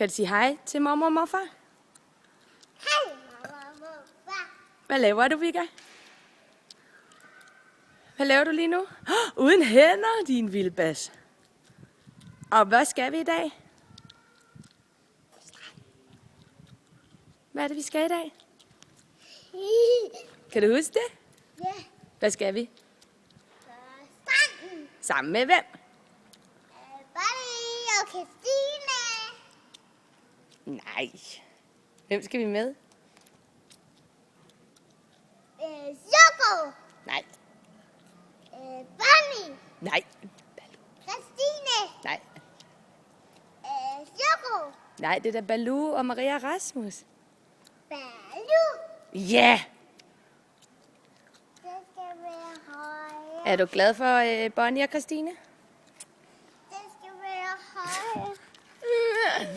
Kan du sige hej til mormor og morfar? Hej, mormor og morfar. Hvad laver du, Vika? Hvad laver du lige nu? Uden hænder, din vildbas. Og hvad skal vi i dag? Hvad er det, vi skal i dag? Kan du huske det? Ja, Hvad skal vi? stranden. Sammen med hvem? Bonnie og Christine. Nej. Hvem skal vi med? Choco. Nej. Bonnie. Nej. Christine. Nej. Choco. Nej, det er da Baloo og Maria Rasmus. Baloo. Ja! Det skal være højere. Er du glad for Bonnie og Christine? Det skal være højere. Det her.